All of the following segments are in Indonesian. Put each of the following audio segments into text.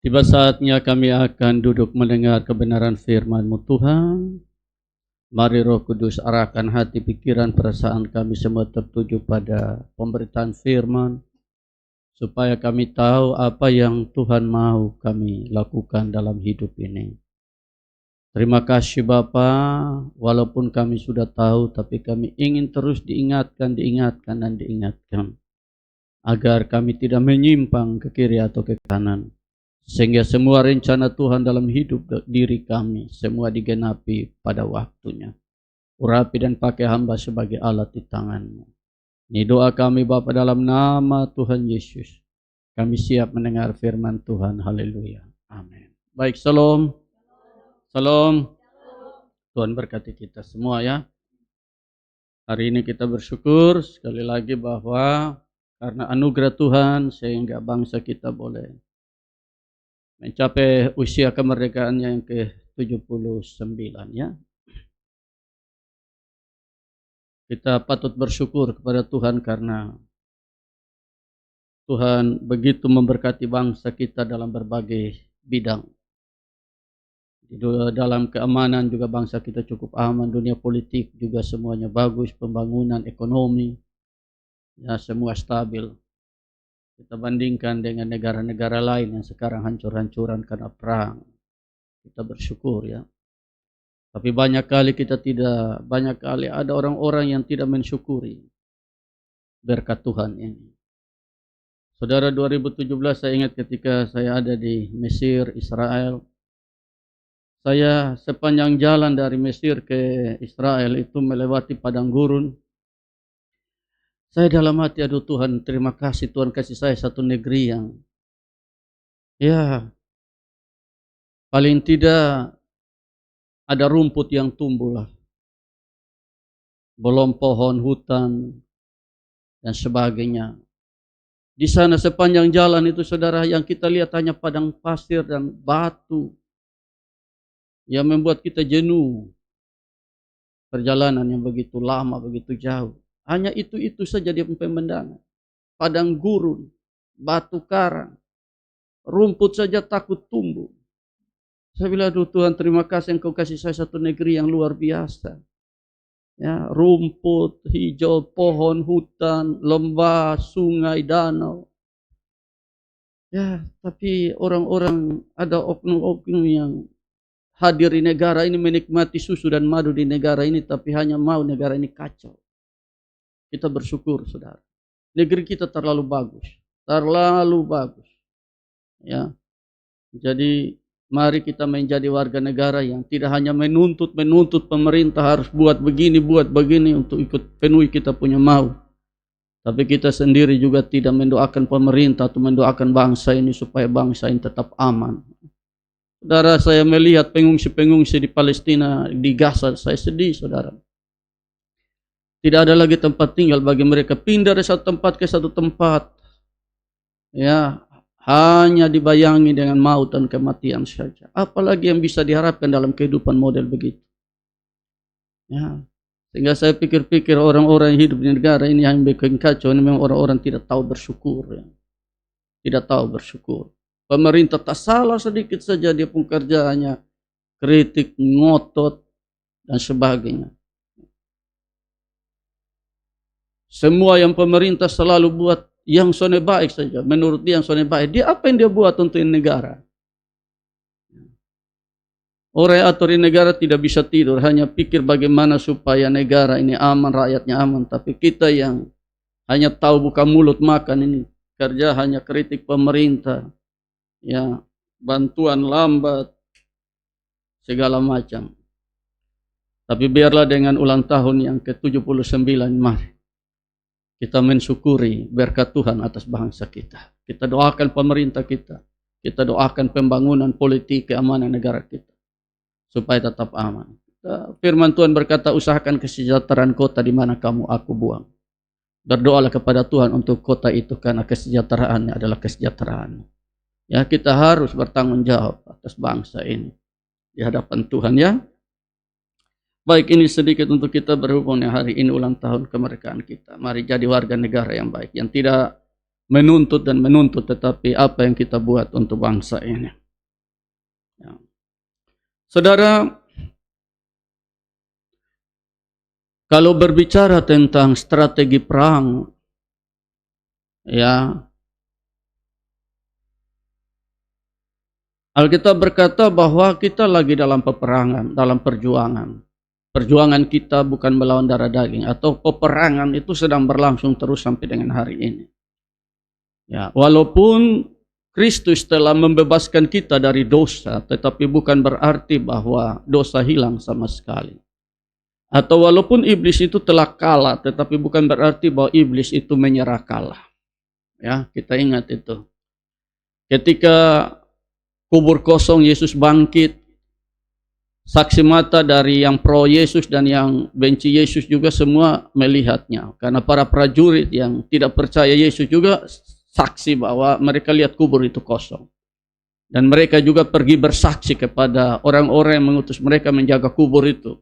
Tiba saatnya kami akan duduk mendengar kebenaran firman-Mu Tuhan. Mari Roh Kudus arahkan hati, pikiran, perasaan kami semua tertuju pada pemberitaan firman, supaya kami tahu apa yang Tuhan mau kami lakukan dalam hidup ini. Terima kasih Bapa, walaupun kami sudah tahu, tapi kami ingin terus diingatkan, dan diingatkan, agar kami tidak menyimpang ke kiri atau ke kanan. Sehingga semua rencana Tuhan dalam hidup diri kami semua digenapi pada waktunya. Urapi dan pakai hamba sebagai alat di tangan-Mu. Ini doa kami Bapa dalam nama Tuhan Yesus. Kami siap mendengar firman Tuhan. Haleluya. Amin. Baik, salam. Salam. Tuhan berkati kita semua ya. Hari ini kita bersyukur sekali lagi bahwa karena anugerah Tuhan sehingga bangsa kita boleh mencapai usia kemerdekaannya yang ke-79 ya. Kita patut bersyukur kepada Tuhan karena Tuhan begitu memberkati bangsa kita dalam berbagai bidang. Dalam keamanan juga bangsa kita cukup aman, dunia politik juga semuanya bagus, pembangunan ekonomi ya semua stabil. Kita bandingkan dengan negara-negara lain yang sekarang hancur-hancuran karena perang. Kita bersyukur ya. Tapi banyak kali ada orang-orang yang tidak mensyukuri berkat Tuhan ini. Saudara, 2017 saya ingat ketika saya ada di Mesir, Israel. Saya sepanjang jalan dari Mesir ke Israel itu melewati padang gurun. Saya dalam hati, aduh Tuhan, terima kasih Tuhan kasih saya satu negeri yang ya paling tidak ada rumput yang tumbuh lah. Belum pohon, hutan, dan sebagainya. Di sana sepanjang jalan itu saudara yang kita lihat hanya padang pasir dan batu yang membuat kita jenuh. Perjalanan yang begitu lama, begitu jauh. Hanya itu saja dia pemandangan. Padang gurun, batu karang, rumput saja takut tumbuh. Saya bilang, aduh Tuhan terima kasih Engkau kasih saya satu negeri yang luar biasa. Ya, rumput, hijau, pohon, hutan, lembah, sungai, danau. Ya, tapi orang-orang ada oknum-oknum yang hadir di negara ini menikmati susu dan madu di negara ini, tapi hanya mau negara ini kacau. Kita bersyukur, saudara. Negeri kita terlalu bagus. Ya, jadi mari kita menjadi warga negara yang tidak hanya menuntut pemerintah harus buat begini untuk ikut penuhi kita punya mau. Tapi kita sendiri juga tidak mendoakan pemerintah atau mendoakan bangsa ini supaya bangsa ini tetap aman. Saudara, saya melihat pengungsi-pengungsi di Palestina, di Gaza, saya sedih, saudara. Tidak ada lagi tempat tinggal bagi mereka, pindah dari satu tempat ke satu tempat. Ya, hanya dibayangi dengan maut dan kematian saja. Apalagi yang bisa diharapkan dalam kehidupan model begitu. Ya, sehingga saya pikir-pikir orang-orang yang hidup di negara ini yang bikin kacau ini memang orang-orang tidak tahu bersyukur. Ya. Tidak tahu bersyukur. Pemerintah tak salah sedikit saja dia pun kerjaannya kritik, ngotot, dan sebagainya. Semua yang pemerintah selalu buat yang sone baik saja. Menurut dia yang sone baik. Dia apa yang dia buat untuk negara? Orang atur negara tidak bisa tidur. Hanya pikir bagaimana supaya negara ini aman, rakyatnya aman. Tapi kita yang hanya tahu buka mulut makan ini. Kerja hanya kritik pemerintah. Ya, bantuan lambat. Segala macam. Tapi biarlah dengan ulang tahun yang ke-79 mari kita mensyukuri berkat Tuhan atas bangsa kita. Kita doakan pemerintah kita. Kita doakan pembangunan politik keamanan negara kita. Supaya tetap aman. Firman Tuhan berkata, usahakan kesejahteraan kota di mana kamu aku buang. Berdoalah kepada Tuhan untuk kota itu karena kesejahteraannya adalah kesejahteraan. Ya, kita harus bertanggung jawab atas bangsa ini. Di hadapan Tuhan ya. Baik, ini sedikit untuk kita berhubung hari ini ulang tahun kemerdekaan kita. Mari jadi warga negara yang baik, yang tidak menuntut dan menuntut, tetapi apa yang kita buat untuk bangsa ini. Ya. Saudara, kalau berbicara tentang strategi perang, ya, Alkitab berkata bahwa kita lagi dalam peperangan, dalam perjuangan. Perjuangan kita bukan melawan darah daging, atau peperangan itu sedang berlangsung terus sampai dengan hari ini. Ya, walaupun Kristus telah membebaskan kita dari dosa, tetapi bukan berarti bahwa dosa hilang sama sekali. Atau walaupun iblis itu telah kalah, tetapi bukan berarti bahwa iblis itu menyerah kalah. Ya, kita ingat itu. Ketika kubur kosong, Yesus bangkit, saksi mata dari yang pro Yesus dan yang benci Yesus juga semua melihatnya. Karena para prajurit yang tidak percaya Yesus juga saksi bahwa mereka lihat kubur itu kosong. Dan mereka juga pergi bersaksi kepada orang-orang yang mengutus mereka menjaga kubur itu.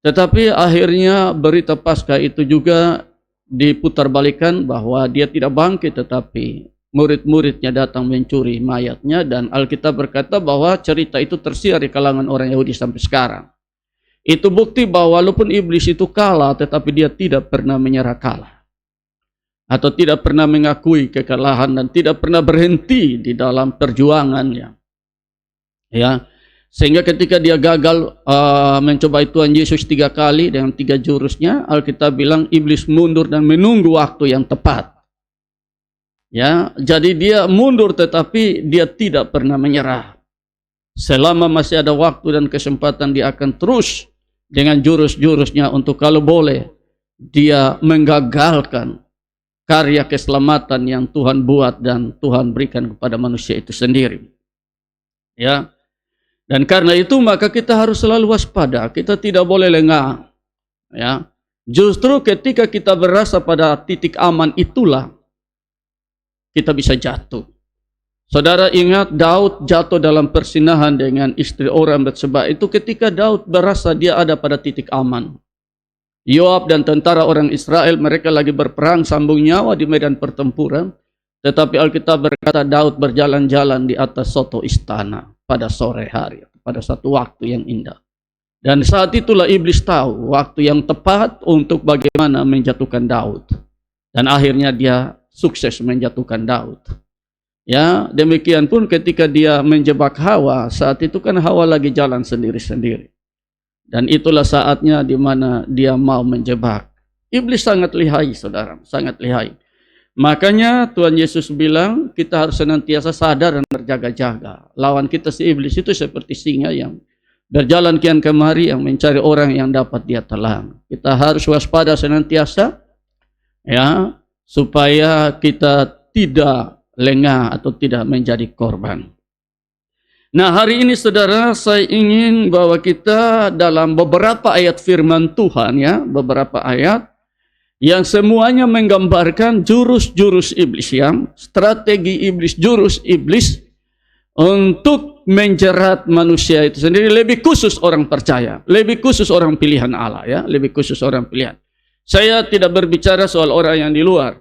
Tetapi akhirnya berita Paskah itu juga diputarbalikkan bahwa dia tidak bangkit, tetapi murid-muridnya datang mencuri mayatnya, dan Alkitab berkata bahwa cerita itu tersiar di kalangan orang Yahudi sampai sekarang. Itu bukti bahwa walaupun iblis itu kalah, tetapi dia tidak pernah menyerah kalah. Atau tidak pernah mengakui kekalahan dan tidak pernah berhenti di dalam perjuangannya. Ya, sehingga ketika dia gagal mencobai Tuhan Yesus 3 kali dengan 3 jurusnya, Alkitab bilang iblis mundur dan menunggu waktu yang tepat. Ya, jadi dia mundur tetapi dia tidak pernah menyerah. Selama masih ada waktu dan kesempatan, dia akan terus dengan jurus-jurusnya untuk kalau boleh dia menggagalkan karya keselamatan yang Tuhan buat dan Tuhan berikan kepada manusia itu sendiri. Ya. Dan karena itu maka kita harus selalu waspada, kita tidak boleh lengah. Ya. Justru ketika kita berasa pada titik aman itulah kita bisa jatuh. Saudara ingat Daud jatuh dalam persinahan dengan istri orang Batseba itu ketika Daud berasa dia ada pada titik aman. Yoab dan tentara orang Israel mereka lagi berperang sambung nyawa di medan pertempuran, tetapi Alkitab berkata Daud berjalan-jalan di atas soto istana pada sore hari, pada satu waktu yang indah. Dan saat itulah iblis tahu waktu yang tepat untuk bagaimana menjatuhkan Daud. Dan akhirnya dia sukses menjatuhkan Daud. Ya, demikian pun ketika dia menjebak Hawa, saat itu kan Hawa lagi jalan sendiri-sendiri. Dan itulah saatnya di mana dia mau menjebak. Iblis sangat lihai, saudara, sangat lihai. Makanya Tuhan Yesus bilang kita harus senantiasa sadar dan berjaga-jaga. Lawan kita si iblis itu seperti singa yang berjalan kian kemari yang mencari orang yang dapat dia telan. Kita harus waspada senantiasa, ya, supaya kita tidak lengah atau tidak menjadi korban. Nah, hari ini saudara, saya ingin bahwa kita dalam beberapa ayat firman Tuhan, ya, beberapa ayat yang semuanya menggambarkan jurus-jurus iblis, yang strategi iblis, jurus iblis untuk menjerat manusia itu sendiri, lebih khusus orang percaya, lebih khusus orang pilihan Allah, ya, lebih khusus orang pilihan. Saya tidak berbicara soal orang yang di luar,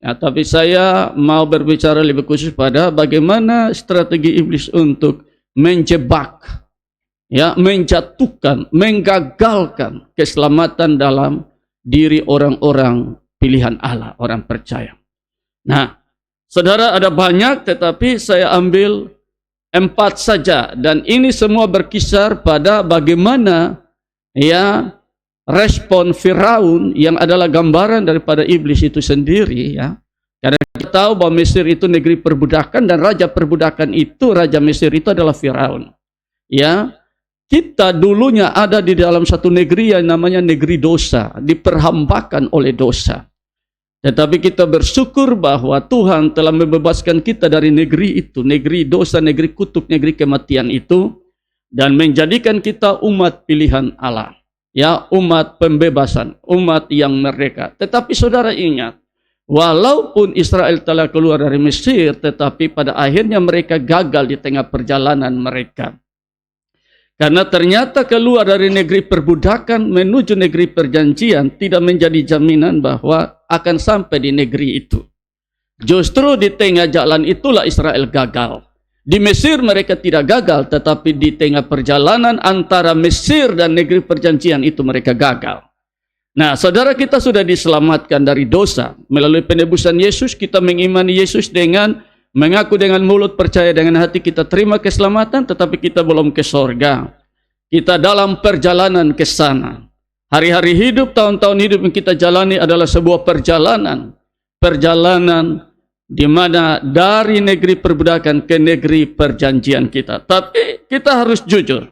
ya, tapi saya mau berbicara lebih khusus pada bagaimana strategi iblis untuk menjebak, ya, menjatuhkan, menggagalkan keselamatan dalam diri orang-orang pilihan Allah, orang percaya. Nah, saudara, ada banyak, tetapi saya ambil 4 saja, dan ini semua berkisar pada bagaimana, ya, respon Firaun yang adalah gambaran daripada iblis itu sendiri, ya. Karena kita tahu bahwa Mesir itu negeri perbudakan dan raja perbudakan itu, raja Mesir itu adalah Firaun. Ya, kita dulunya ada di dalam satu negeri yang namanya negeri dosa, diperhambakan oleh dosa. Tetapi kita bersyukur bahwa Tuhan telah membebaskan kita dari negeri itu, negeri dosa, negeri kutuk, negeri kematian itu, dan menjadikan kita umat pilihan Allah. Ya, umat pembebasan, umat yang merdeka. Tetapi saudara ingat, walaupun Israel telah keluar dari Mesir, tetapi pada akhirnya mereka gagal di tengah perjalanan mereka. Karena ternyata keluar dari negeri perbudakan menuju negeri perjanjian tidak menjadi jaminan bahwa akan sampai di negeri itu. Justru di tengah jalan itulah Israel gagal. Di Mesir mereka tidak gagal, tetapi di tengah perjalanan antara Mesir dan negeri perjanjian itu mereka gagal. Nah, saudara, kita sudah diselamatkan dari dosa. Melalui penebusan Yesus, kita mengimani Yesus dengan mengaku dengan mulut, percaya dengan hati, kita terima keselamatan, tetapi kita belum ke sorga. Kita dalam perjalanan ke sana. Hari-hari hidup, tahun-tahun hidup yang kita jalani adalah sebuah perjalanan. Perjalanan di mana dari negeri perbudakan ke negeri perjanjian kita. Tapi kita harus jujur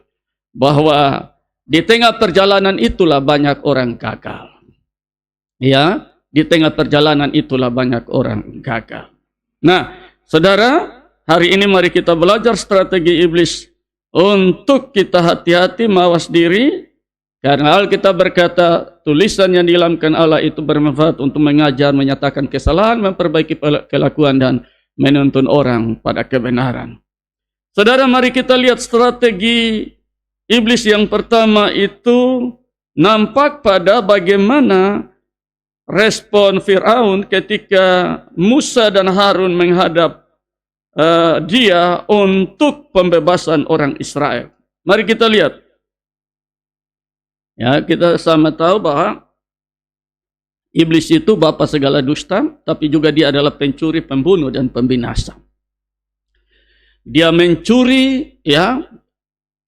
bahwa di tengah perjalanan itulah banyak orang gagal. Ya, di tengah perjalanan itulah banyak orang gagal. Nah, saudara, hari ini mari kita belajar strategi iblis untuk kita hati-hati mawas diri. Karena Alkitab berkata, tulisan yang diilhamkan Allah itu bermanfaat untuk mengajar, menyatakan kesalahan, memperbaiki kelakuan, dan menuntun orang pada kebenaran. Saudara, mari kita lihat strategi iblis yang pertama itu nampak pada bagaimana respon Firaun ketika Musa dan Harun menghadap dia untuk pembebasan orang Israel. Mari kita lihat. Ya, kita sama tahu bahwa iblis itu bapa segala dusta, tapi juga dia adalah pencuri, pembunuh, dan pembinasa. Dia mencuri, ya,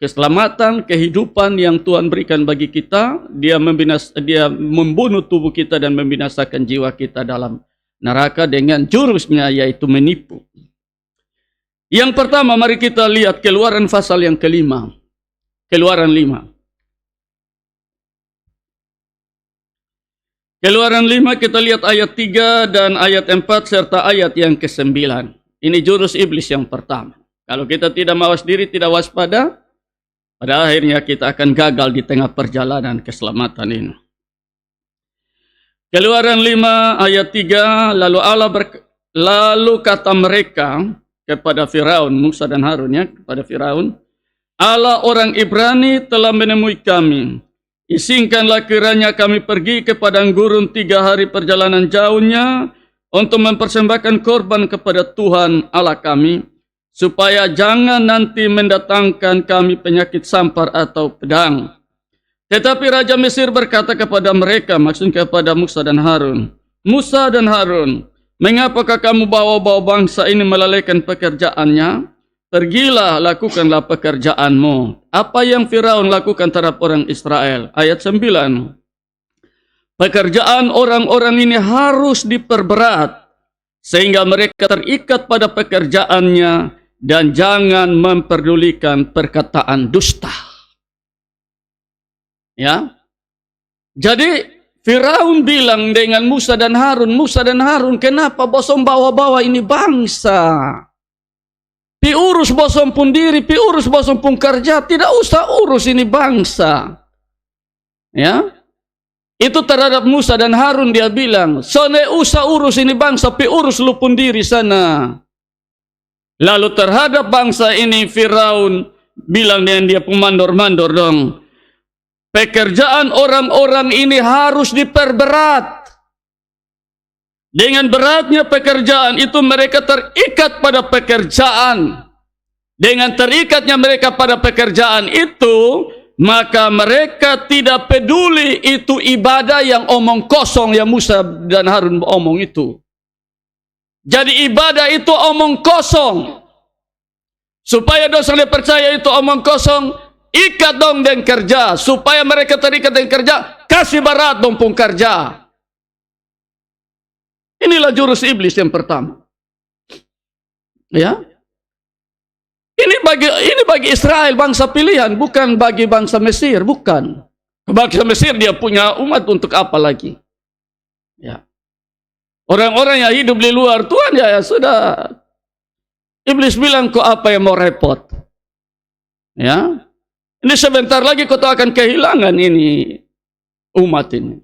keselamatan, kehidupan yang Tuhan berikan bagi kita. Dia membunuh tubuh kita dan membinasakan jiwa kita dalam neraka dengan jurusnya, yaitu menipu. Yang pertama, mari kita lihat Keluaran pasal yang kelima. Keluaran 5. Keluaran 5 kita lihat ayat 3 dan ayat 4 serta ayat yang ke-9. Ini jurus iblis yang pertama. Kalau kita tidak mawas diri, tidak waspada, pada akhirnya kita akan gagal di tengah perjalanan keselamatan ini. Keluaran 5 ayat 3, lalu kata mereka kepada Firaun, Musa dan Harun, ya, kepada Firaun, Allah orang Ibrani telah menemui kami. Izinkanlah kiranya kami pergi ke padang gurun 3 hari perjalanan jauhnya untuk mempersembahkan korban kepada Tuhan Allah kami, supaya jangan nanti mendatangkan kami penyakit sampar atau pedang. Tetapi Raja Mesir berkata kepada mereka, maksudnya kepada Musa dan Harun, Musa dan Harun, mengapakah kamu bawa-bawa bangsa ini melalaikan pekerjaannya? Pergilah, lakukanlah pekerjaanmu. Apa yang Firaun lakukan terhadap orang Israel? Ayat 9. Pekerjaan orang-orang ini harus diperberat, sehingga mereka terikat pada pekerjaannya, dan jangan memperdulikan perkataan dusta. Ya. Jadi Firaun bilang dengan Musa dan Harun, kenapa bosom bawa-bawa ini bangsa? Pi urus bosom pun diri, pi urus bosom pun kerja, tidak usah urus ini bangsa. Ya. Itu terhadap Musa dan Harun dia bilang, "Sone usah urus ini bangsa, pi urus lu pun diri sana." Lalu terhadap bangsa ini Firaun bilang dengan dia pemandor-mandor dong. Pekerjaan orang-orang ini harus diperberat. Dengan beratnya pekerjaan itu mereka terikat pada pekerjaan. Dengan terikatnya mereka pada pekerjaan itu, maka mereka tidak peduli itu ibadah yang omong kosong yang Musa dan Harun omong itu. Jadi ibadah itu omong kosong. Supaya dosa dia percaya itu omong kosong, ikat dong dengan kerja. Supaya mereka terikat dengan kerja, kasih berat dong pun kerja. Inilah jurus iblis yang pertama. Ya. Ini bagi Israel bangsa pilihan, bukan bagi bangsa Mesir, bukan. Bangsa Mesir dia punya umat untuk apa lagi? Ya. Orang-orang yang hidup di luar Tuhan ya sudah. Iblis bilang kok apa yang mau repot? Ya. Ini sebentar lagi kau akan kehilangan ini umat ini.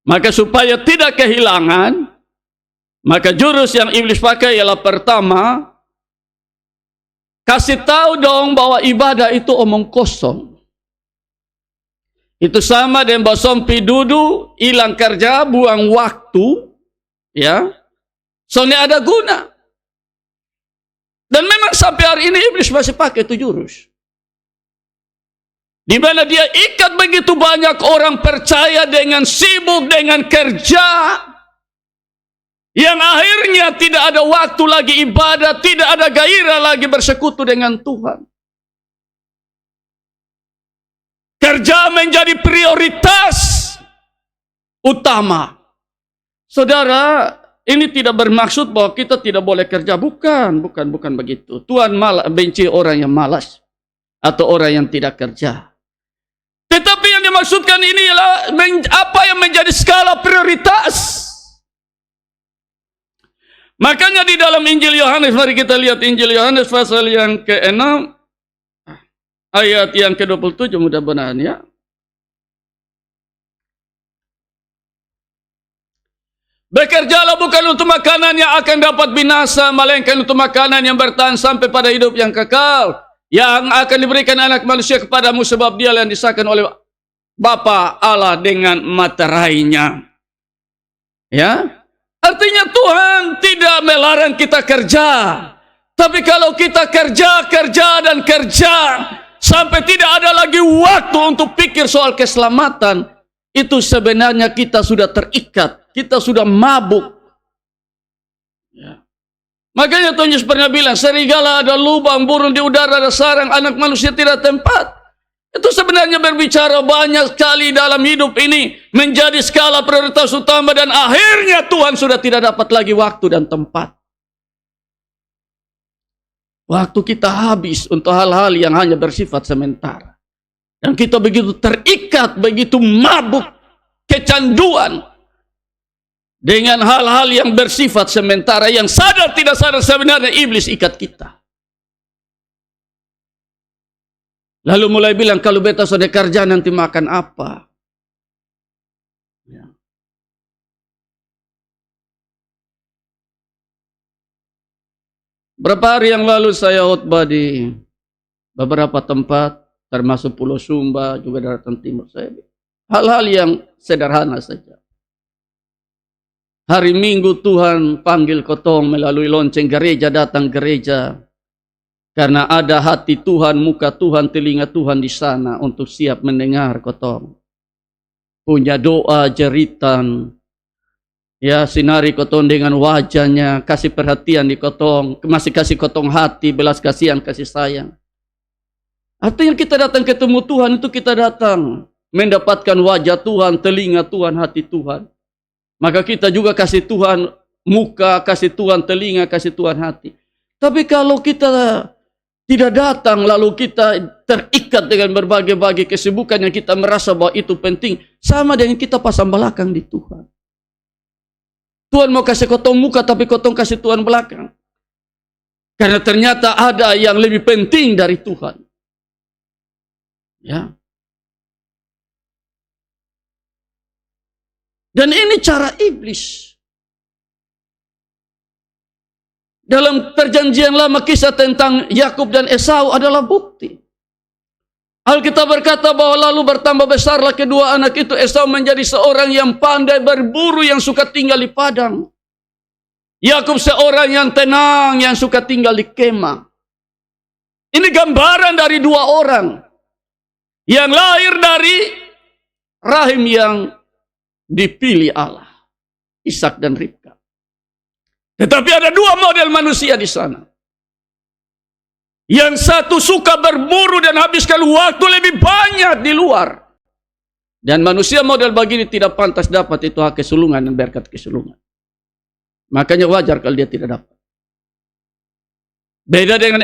Maka supaya tidak kehilangan, maka jurus yang iblis pakai ialah pertama, kasih tahu dong bahwa ibadah itu omong kosong. Itu sama dengan bosom pi dudu, hilang kerja, buang waktu, ya. Soalnya ada guna. Dan memang sampai hari ini iblis masih pakai itu jurus. Di mana dia ikat begitu banyak orang percaya dengan sibuk dengan kerja, yang akhirnya tidak ada waktu lagi ibadah, tidak ada gairah lagi bersekutu dengan Tuhan. Kerja menjadi prioritas utama. Saudara, ini tidak bermaksud bahwa kita tidak boleh kerja. Bukan begitu. Tuhan benci orang yang malas atau orang yang tidak kerja. Tetapi yang dimaksudkan ini ialah apa yang menjadi skala prioritas. Makanya di dalam Injil Yohanes, mari kita lihat Injil Yohanes pasal yang ke-6 ayat yang ke-27, mudah-mudahan ya. Bekerjalah bukan untuk makanan yang akan dapat binasa, melainkan untuk makanan yang bertahan sampai pada hidup yang kekal, yang akan diberikan anak manusia kepadamu, sebab dia yang disahkan oleh Bapa Allah dengan materainya. Ya, artinya Tuhan tidak melarang kita kerja. Tapi kalau kita kerja sampai tidak ada lagi waktu untuk pikir soal keselamatan, itu sebenarnya kita sudah terikat, kita sudah mabuk. Ya. Makanya Tuhan Yesus pernah bilang, serigala ada lubang, burung di udara ada sarang, anak manusia tidak tempat. Itu sebenarnya berbicara banyak sekali dalam hidup ini menjadi skala prioritas utama, dan akhirnya Tuhan sudah tidak dapat lagi waktu dan tempat. Waktu kita habis untuk hal-hal yang hanya bersifat sementara. Dan kita begitu terikat, begitu mabuk, kecanduan dengan hal-hal yang bersifat sementara, yang sadar tidak sadar sebenarnya iblis ikat kita. Lalu mulai bilang, kalau beta sudah kerja nanti makan apa? Ya. Berapa hari yang lalu saya khotbah di beberapa tempat, termasuk Pulau Sumba, juga Daratan Timur. Hal-hal yang sederhana saja. Hari Minggu Tuhan panggil kotong melalui lonceng gereja, datang gereja. Karena ada hati Tuhan, muka Tuhan, telinga Tuhan di sana untuk siap mendengar kotong. Punya doa, jeritan. Ya, sinari kotong dengan wajahnya, kasih perhatian di kotong, masih kasih kotong hati, belas kasihan, kasih sayang. Artinya kita datang ketemu Tuhan, itu kita datang mendapatkan wajah Tuhan, telinga Tuhan, hati Tuhan. Maka kita juga kasih Tuhan muka, kasih Tuhan telinga, kasih Tuhan hati. Tapi kalau kita tidak datang, lalu kita terikat dengan berbagai-bagai kesibukan yang kita merasa bahwa itu penting, sama dengan kita pasang belakang di Tuhan. Tuhan mau kasih kotong muka, tapi kotong kasih Tuhan belakang. Karena ternyata ada yang lebih penting dari Tuhan. Ya. Dan ini cara iblis. Dalam perjanjian lama kisah tentang Yakub dan Esau adalah bukti. Alkitab berkata bahwa lalu bertambah besarlah kedua anak itu. Esau menjadi seorang yang pandai berburu, yang suka tinggal di padang. Yakub seorang yang tenang, yang suka tinggal di kemah. Ini gambaran dari dua orang yang lahir dari rahim yang dipilih Allah, Ishak dan Ribka. Tetapi ada dua model manusia di sana. Yang satu suka berburu dan habiskan waktu lebih banyak di luar. Dan manusia model begini tidak pantas dapat itu hak kesulungan dan berkat kesulungan. Makanya wajar kalau dia tidak dapat. Beda dengan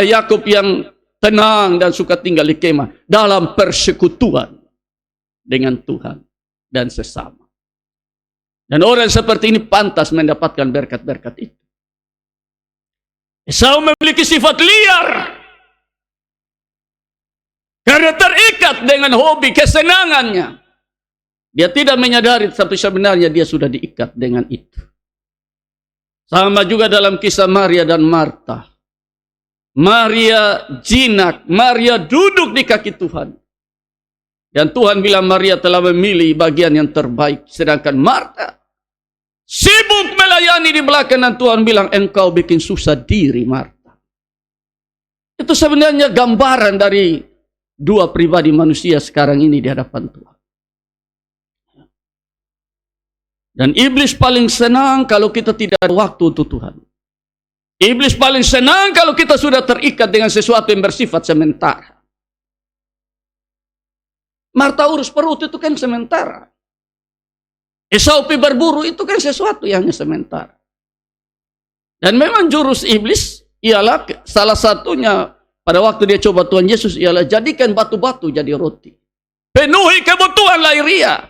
Yakub yang tenang dan suka tinggal di kemah dalam persekutuan dengan Tuhan dan sesama. Dan orang seperti ini pantas mendapatkan berkat-berkat itu. Esau memiliki sifat liar. Karena terikat dengan hobi kesenangannya. Dia tidak menyadari tapi sebenarnya dia sudah diikat dengan itu. Sama juga dalam kisah Maria dan Marta. Maria jinak, Maria duduk di kaki Tuhan. Dan Tuhan bilang Maria telah memilih bagian yang terbaik. Sedangkan Marta Sibuk melayani di belakang dan Tuhan bilang, engkau bikin susah diri, Marta. Itu sebenarnya gambaran dari dua pribadi manusia sekarang ini di hadapan Tuhan. Dan iblis paling senang kalau kita tidak ada waktu untuk Tuhan. Iblis paling senang kalau kita sudah terikat dengan sesuatu yang bersifat sementara. Marta urus perut itu kan sementara. Esau pi berburu itu kan sesuatu yang hanya sementara. Dan memang jurus iblis ialah salah satunya pada waktu dia coba Tuhan Yesus ialah jadikan batu-batu jadi roti. Penuhi kebutuhan lahiriah.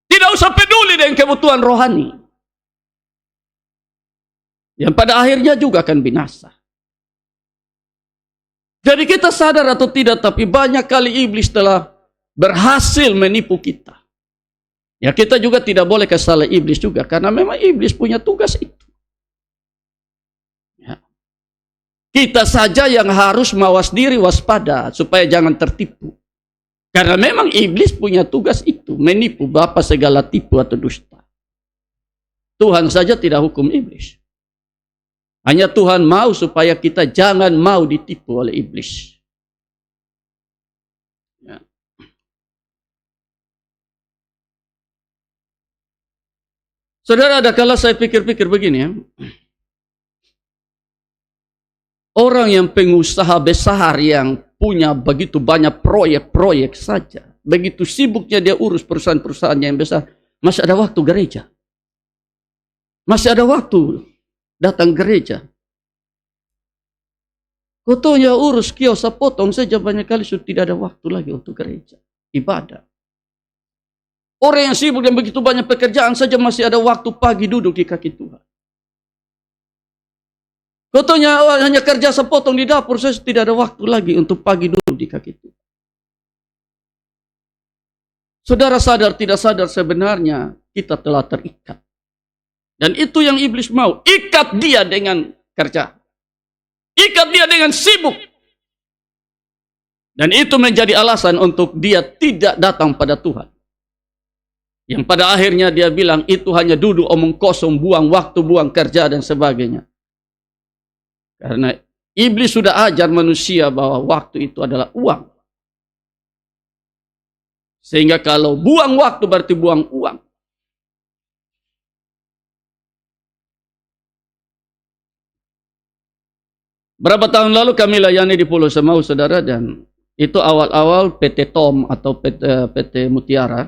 Tidak usah peduli dengan kebutuhan rohani. Yang pada akhirnya juga akan binasa. Jadi kita sadar atau tidak, tapi banyak kali iblis telah berhasil menipu kita. Ya kita juga tidak boleh kesalahan iblis juga, karena memang iblis punya tugas itu. Ya. Kita saja yang harus mawas diri, waspada, supaya jangan tertipu. Karena memang iblis punya tugas itu, menipu bapa segala tipu atau dusta. Tuhan saja tidak hukum iblis. Hanya Tuhan mau supaya kita jangan mau ditipu oleh iblis. Ya. Saudara, ada kala saya pikir-pikir begini ya. Orang yang pengusaha besar yang punya begitu banyak proyek-proyek saja, begitu sibuknya dia urus perusahaan-perusahaannya yang besar, masih ada waktu gereja. Masih ada waktu datang gereja. Kotonya urus kios sepotong saja banyak kali sudah tidak ada waktu lagi untuk gereja, ibadah. Orang yang sibuk dan begitu banyak pekerjaan saja masih ada waktu pagi duduk di kaki Tuhan. Kotonya hanya kerja sepotong di dapur saja tidak ada waktu lagi untuk pagi duduk di kaki Tuhan. Saudara sadar tidak sadar sebenarnya kita telah terikat. Dan itu yang iblis mau. Ikat dia dengan kerja. Ikat dia dengan sibuk. Dan itu menjadi alasan untuk dia tidak datang pada Tuhan. Yang pada akhirnya dia bilang itu hanya duduk omong kosong, buang waktu, buang kerja dan sebagainya. Karena iblis sudah ajar manusia bahwa waktu itu adalah uang. Sehingga kalau buang waktu berarti buang uang. Berapa tahun lalu kami layani di Pulau Semau, saudara, dan itu awal-awal PT Tom atau PT Mutiara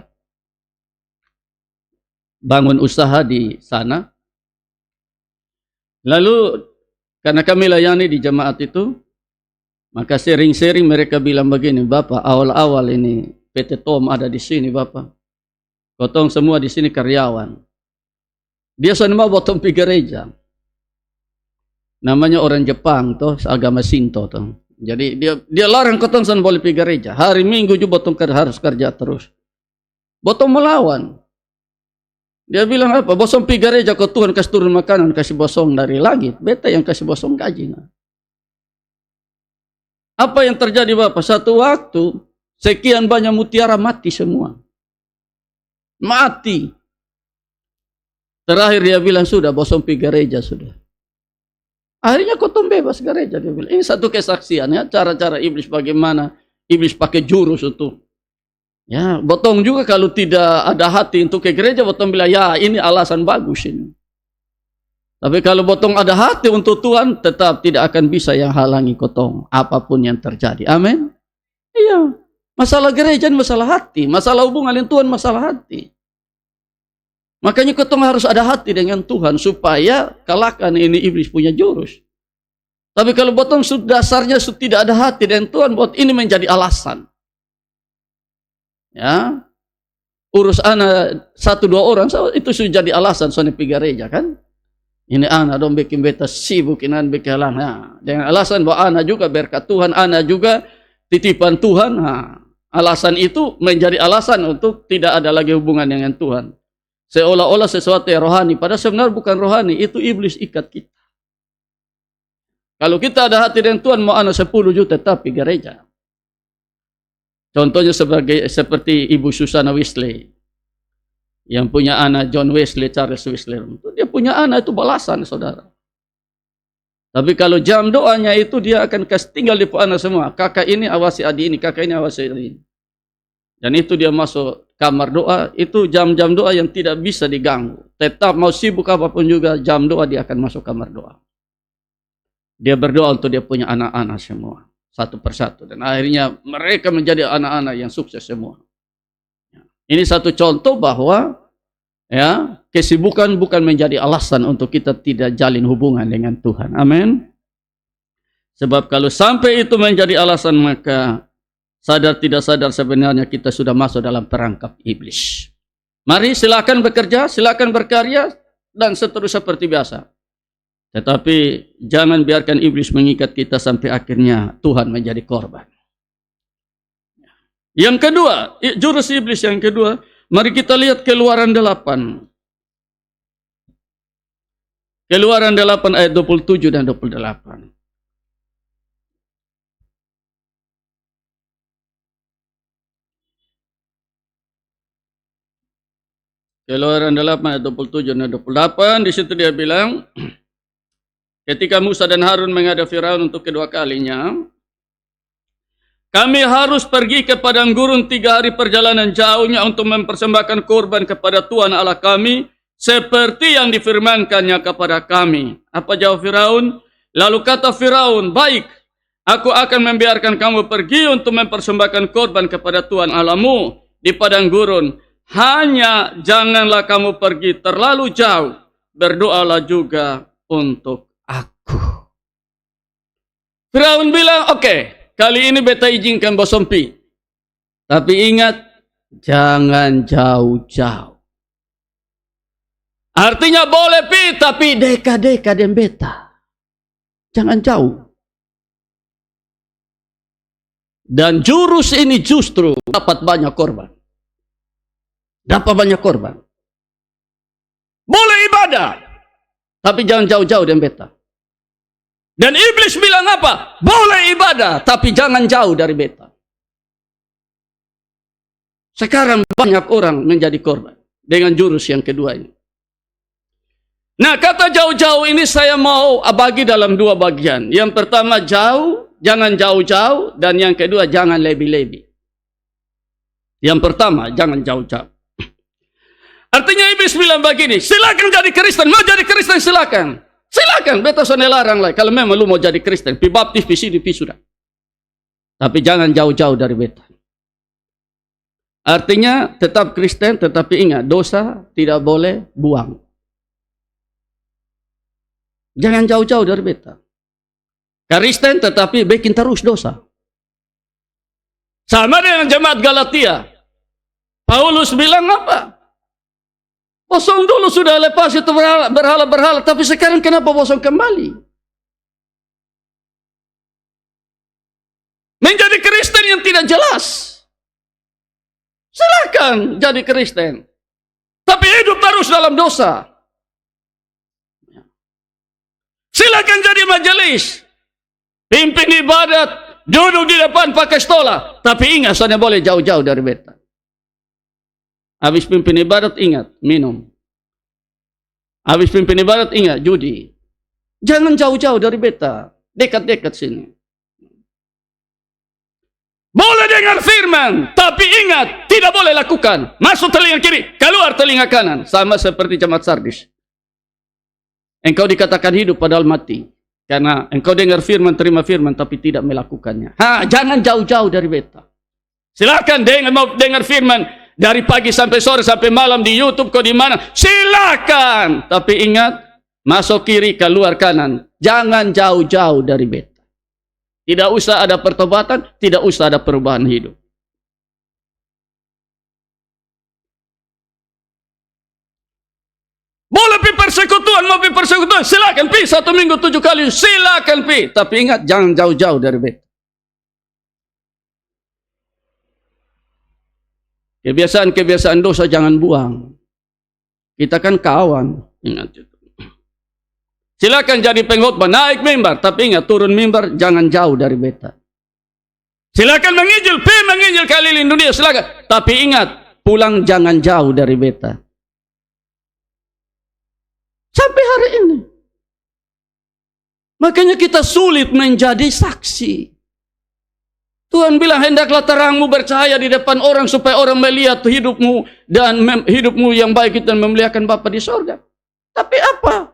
bangun usaha di sana. Lalu karena kami layani di jemaat itu, maka sering-sering mereka bilang begini, Bapak, awal-awal ini PT Tom ada di sini, Bapak. Kotong semua di sini karyawan. Dia sama botong pi gereja. Namanya orang Jepang toh, agama Shinto toh. Jadi dia larang kotong san boleh pergi gereja. Hari Minggu juga botong harus kerja terus. Botong melawan. Dia bilang apa? Bosong pergi gereja kau Tuhan kasih turun makanan, kasih bosong dari langit. Beta yang kasih bosong gaji. Nah. Apa yang terjadi Bapak? Satu waktu sekian banyak mutiara mati semua. Mati. Terakhir dia bilang sudah bosong pergi gereja sudah. Akhirnya kotong bebas gereja, dia bilang. Ini satu kesaksian ya, cara-cara iblis bagaimana iblis pakai jurus untuk ya, botong juga kalau tidak ada hati untuk ke gereja, botong bilang ya ini alasan bagus ini. Tapi kalau botong ada hati untuk Tuhan, tetap tidak akan bisa yang halangi kotong apapun yang terjadi. Amin. Iya. Masalah gereja masalah hati, masalah hubungan dengan Tuhan masalah hati. Makanya kotong harus ada hati dengan Tuhan supaya kalahkan ini iblis punya jurus. Tapi kalau botong dasarnya tidak ada hati dengan Tuhan, buat ini menjadi alasan. Ya, urus anak 1-2 orang itu sudah jadi alasan soalnya pergi gereja kan. Ini anak dong bikin beta sibuk, ini bikin halang. Nah, dengan alasan bahwa anak juga berkat Tuhan, anak juga titipan Tuhan. Nah, alasan itu menjadi alasan untuk tidak ada lagi hubungan dengan Tuhan. Seolah-olah sesuatu yang rohani, padahal sebenarnya bukan rohani, itu iblis ikat kita. Kalau kita ada hati dengan Tuhan, mau anak 10 juta tapi gereja. Contohnya seperti Ibu Susana Wesley. Yang punya anak John Wesley, Charles Wesley, dia punya anak itu balasan, saudara. Tapi kalau jam doanya itu dia akan kasih tinggal di anak semua. Kakak ini awasi adik ini, kakak ini awasi adik ini. Dan itu dia masuk kamar doa, itu jam-jam doa yang tidak bisa diganggu. Tetap mau sibuk apapun juga, jam doa dia akan masuk kamar doa. Dia berdoa untuk dia punya anak-anak semua, satu persatu. Dan akhirnya mereka menjadi anak-anak yang sukses semua. Ini satu contoh bahwa ya, kesibukan bukan menjadi alasan untuk kita tidak jalin hubungan dengan Tuhan. Amin. Sebab kalau sampai itu menjadi alasan, maka sadar tidak sadar sebenarnya kita sudah masuk dalam perangkap iblis. Mari silakan bekerja, silakan berkarya, dan seterusnya seperti biasa. Tetapi jangan biarkan iblis mengikat kita sampai akhirnya Tuhan menjadi korban. Yang kedua, jurus iblis yang kedua, mari kita lihat Keluaran 8. Keluaran 8 ayat 27 dan 28. Keluaran 8 ayat 27 dan 28, di situ dia bilang, ketika Musa dan Harun menghadap Firaun untuk kedua kalinya, kami harus pergi ke padang gurun 3 hari perjalanan jauhnya untuk mempersembahkan korban kepada Tuhan Allah kami, seperti yang difirmankannya kepada kami. Apa jawab Firaun? Lalu kata Firaun, baik, aku akan membiarkan kamu pergi untuk mempersembahkan korban kepada Tuhan Allahmu di padang gurun. Hanya janganlah kamu pergi terlalu jauh, berdoalah juga untuk aku. Firaun bilang, oke. Kali ini beta izinkan bosompi. Tapi ingat, jangan jauh-jauh. Artinya boleh pi, tapi deka-deka dan beta. Jangan jauh. Dan jurus ini justru dapat banyak korban. Dapat banyak korban. Boleh ibadah, tapi jangan jauh-jauh dan beta. Dan iblis bilang apa? Boleh ibadah, tapi jangan jauh dari beta. Sekarang banyak orang menjadi korban dengan jurus yang kedua ini. Nah, kata jauh-jauh ini saya mau bagi dalam 2 bagian. Yang pertama jauh, jangan jauh-jauh. Dan yang kedua jangan lebih-lebih. Yang pertama jangan jauh-jauh. Artinya iblis bilang begini, silakan jadi Kristen, mau jadi Kristen silakan. Silakan, beta sana larang lah. Kalau memang lu mau jadi Kristen, pi baptis, pi sini, pi sudah. Tapi jangan jauh-jauh dari beta. Artinya tetap Kristen, tetapi ingat, dosa tidak boleh buang. Jangan jauh-jauh dari beta. Kristen tetapi bikin terus dosa. Sama dengan jemaat Galatia. Paulus bilang apa? Bosong dulu sudah lepas itu berhala-berhala, tapi sekarang kenapa bosong kembali? Menjadi Kristen yang tidak jelas. Silakan jadi Kristen, tapi hidup terus dalam dosa. Silakan jadi majelis, pimpin ibadat, duduk di depan pakai stola, tapi ingat, soalnya boleh jauh-jauh dari beta. Habis pimpin ibadat, ingat, minum. Habis pimpin ibadat, ingat, judi. Jangan jauh-jauh dari beta. Dekat-dekat sini. Boleh dengar firman, tapi ingat, tidak boleh lakukan. Masuk telinga kiri, keluar telinga kanan. Sama seperti jemaat Sardis. Engkau dikatakan hidup padahal mati. Karena engkau dengar firman, terima firman, tapi tidak melakukannya. Jangan jauh-jauh dari beta. Silakan mau dengar firman, dari pagi sampai sore sampai malam di YouTube kau di mana? Silakan. Tapi ingat, masuk kiri keluar kanan. Jangan jauh-jauh dari beta. Tidak usah ada pertobatan, tidak usah ada perubahan hidup. Boleh pi persekutuan, mau pi persekutuan, silakan pi 1 minggu 7 kali, silakan pi. Tapi ingat, jangan jauh-jauh dari beta. Kebiasaan-kebiasaan dosa jangan buang. Kita kan kawan. Ingat itu. Silakan jadi pengkhotbah, naik mimbar, tapi ingat turun mimbar jangan jauh dari beta. Silakan menginjil keliling dunia, silakan. Tapi ingat, pulang jangan jauh dari beta. hari ini. Makanya kita sulit menjadi saksi. Tuhan bilang, hendaklah terangmu bercahaya di depan orang supaya orang melihat hidupmu dan hidupmu yang baik itu dan memuliakan Bapa di sorga. Tapi apa?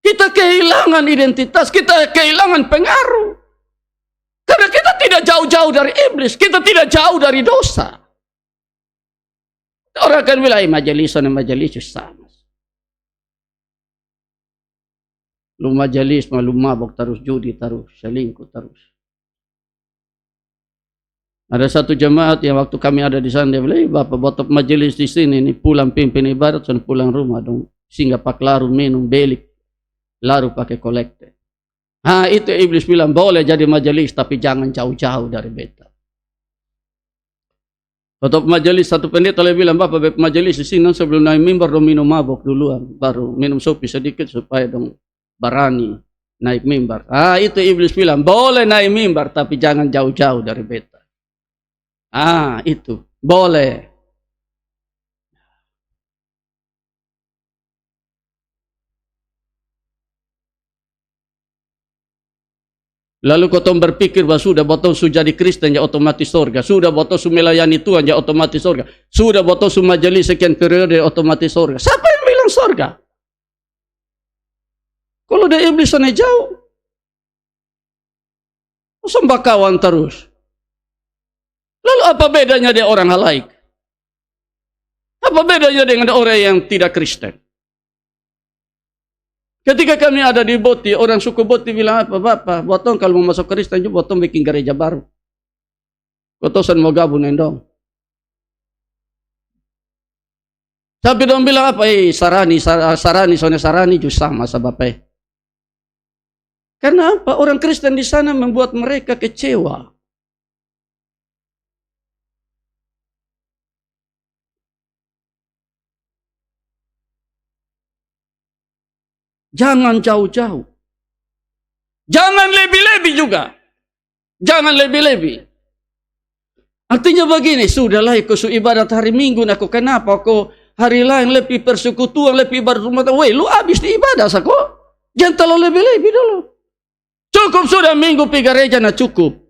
Kita kehilangan identitas, kita kehilangan pengaruh. Karena kita tidak jauh-jauh dari iblis, kita tidak jauh dari dosa. Orang akan bilang, majelis sama. Lu majelis, lu mabok terus, judi terus, selingkuh terus. Ada satu jemaat yang waktu kami ada di sana, dia bilang, Bapak buat majelis di sini, ini pulang pimpin ibadat, dan pulang rumah dong. Singgah pak laru minum, belik, laru pakai kolekte. Itu iblis bilang, boleh jadi majelis, tapi jangan jauh-jauh dari beta. Waktu majelis, satu pendeta dia bilang, Bapak majelis di sini, sebelum naik mimbar, dong minum mabok duluan, baru minum sopi sedikit, supaya dong berani naik mimbar. Itu iblis bilang, boleh naik mimbar, tapi jangan jauh-jauh dari beta. Itu, boleh. Lalu kau berpikir bahwa sudah botol su jadi Kristen ya otomatis surga. Sudah botol su melayani Tuhan ya otomatis surga. Sudah botol su majelis sekian periode otomatis surga. Siapa yang bilang surga? Kalau dia iblis sana jauh, sembah kawan terus. Lalu apa bedanya dia orang halaik? Apa bedanya dengan orang yang tidak Kristen? Ketika kami ada di Boti, orang suku Boti bilang apa? Bapak, botong kalau mau masuk Kristen juga botong bikin gereja baru. Kotosan mau gabung dong. Tapi dong bilang apa? Sarani, soalnya sarani juga sama sebabnya. Karena apa? Orang Kristen di sana membuat mereka kecewa. Jangan jauh-jauh. Jangan lebih-lebih juga. Jangan lebih-lebih. Artinya begini, sudahlah ikut ibadat hari Minggu, aku kenapa kok hari lain lebih persekutuan, lebih ibadat rumah tangga. Weh, lu habis di ibadah, sako. Jangan terlalu lebih-lebih dulu. Cukup sudah minggu pergi gereja, cukup.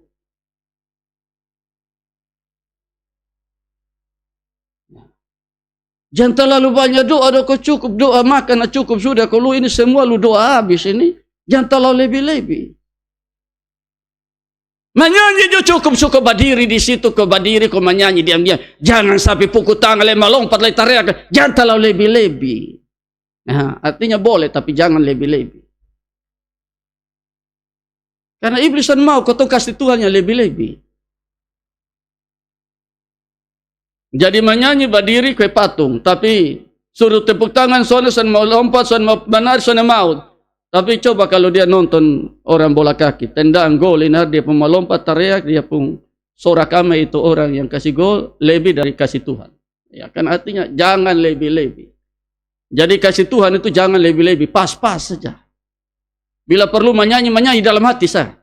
Jangan terlalu banyak doa, cukup doa makan, cukup sudah. Kalau ini semua lu doa habis ini, jangan terlalu lebih-lebih. Menyanyi juga cukup berdiri di situ, kau berdiri, kau menyanyi diam-diam. Jangan sampai pukul tangan, melompat, teriak. Jangan terlalu lebih-lebih. Artinya boleh, tapi jangan lebih-lebih. Karena iblis mau kau kasih Tuhan yang lebih-lebih. Jadi menyanyi berdiri ke patung, tapi suruh tepuk tangan, soalnya mau lompat, soalnya mau benar, soalnya mau. Tapi coba kalau dia nonton orang bola kaki, tendang gol, dia pun melompat, teriak, dia pun sorak ame itu orang yang kasih gol lebih dari kasih Tuhan. Ya kan artinya jangan lebih-lebih. Jadi kasih Tuhan itu jangan lebih-lebih, pas-pas saja. Bila perlu menyanyi dalam hati sah.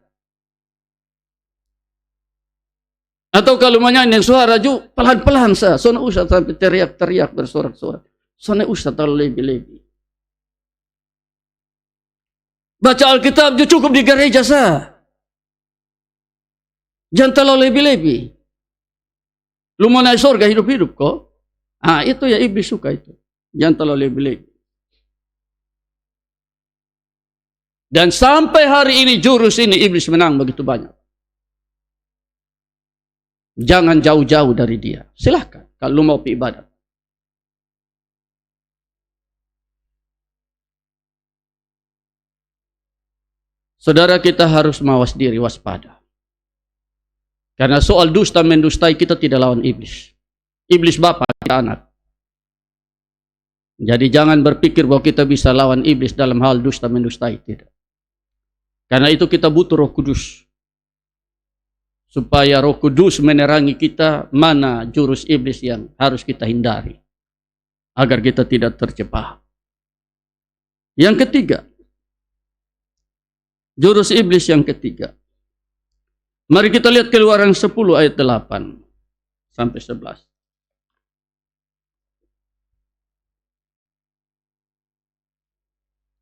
Atau kalau menyanyi dengan suara juga pelan-pelan sah. Soalnya usah sampai teriak-teriak bersorak-sorak. Soalnya usah terlalu lebih-lebih. Baca Alkitab juga cukup di gereja sah. Jangan terlalu lebih-lebih. Lu mau naik surga hidup-hidup kok. Itu ya iblis suka itu. Jangan terlalu lebih-lebih. Dan sampai hari ini jurus ini iblis menang begitu banyak. Jangan jauh-jauh dari dia. Silahkan kalau mau pergi ibadat. Saudara, kita harus mawas diri, waspada. Karena soal dusta mendustai kita tidak lawan iblis. Iblis bapa, kita anak. Jadi jangan berpikir bahwa kita bisa lawan iblis dalam hal dusta mendustai, tidak. Karena itu kita butuh Roh Kudus. Supaya Roh Kudus menerangi kita mana jurus iblis yang harus kita hindari. Agar kita tidak terjebak. Yang ketiga. Jurus iblis yang ketiga. Mari kita lihat Keluaran 10 ayat 8 sampai 11.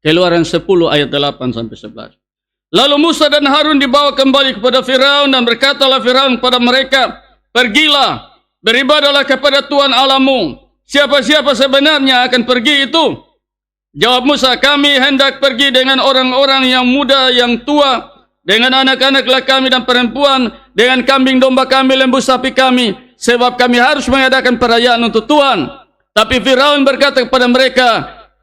Keluaran 10 ayat 8 sampai 11. Lalu Musa dan Harun dibawa kembali kepada Firaun dan berkatalah Firaun kepada mereka, pergilah, beribadahlah kepada Tuhan Allahmu. Siapa-siapa sebenarnya akan pergi itu? Jawab Musa, kami hendak pergi dengan orang-orang yang muda, yang tua, dengan anak-anaklah kami dan perempuan, dengan kambing domba kami, lembu sapi kami, sebab kami harus mengadakan perayaan untuk Tuhan. Tapi Firaun berkata kepada mereka,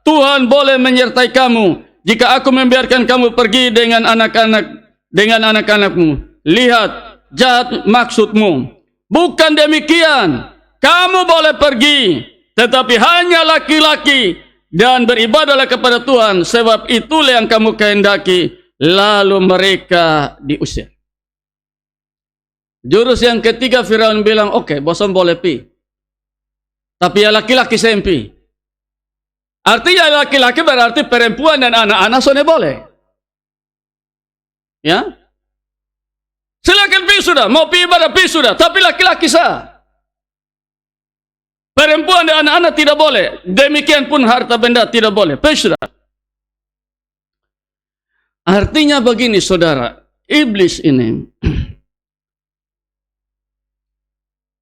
Tuhan boleh menyertai kamu jika aku membiarkan kamu pergi dengan anak-anakmu. Lihat, jahat maksudmu. Bukan demikian. Kamu boleh pergi, tetapi hanya laki-laki, dan beribadahlah kepada Tuhan, sebab itulah yang kamu kehendaki. Lalu mereka diusir. Jurus yang ketiga, Firaun bilang, oke, bosan boleh pi, tapi ya laki-laki sempi. Artinya laki-laki berarti perempuan dan anak-anak soalnya boleh. Ya, silakan pi sudah, mau pi ibadah pi sudah, tapi laki-laki sah. Perempuan dan anak-anak tidak boleh. Demikian pun harta benda tidak boleh. Pi sudah. Artinya begini saudara, iblis ini